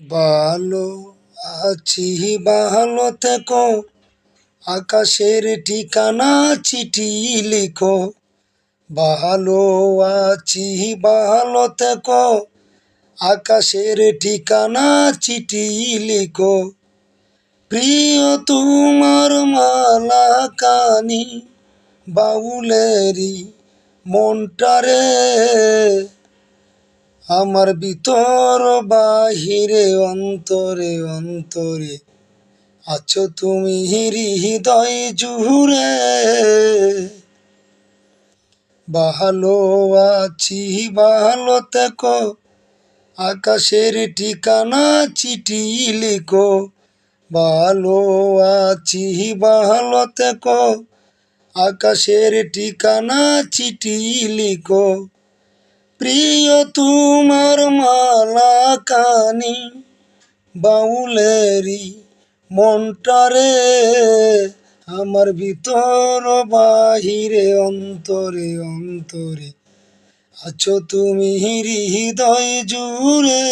ভালো আছি, ভালো থেকো, আকাশের ঠিকানা চিঠি লিখো। ভালো আছি, ভালো থেকো, আকাশের ঠিকানা চিঠি লিখো। প্রিয় তোমার মালা কানি বাউলেরই মনটারে, আমার ভিতর বাহিরে অন্তরে অন্তরে আছো তুমি হৃদয় জুড়ে। ভালো আছি, ভালো থেকো, আকাশের ঠিকানা চিঠি লিখো। ভালো আছি, ভালো থেকো, আকাশের ঠিকানা চিঠি লিখো। প্রিয় তোমার মালা কানি বাউলেরই মনটারে, আমার ভিতর বাহিরে অন্তরে অন্তরে আছো তুমি হৃদয় জুড়ে।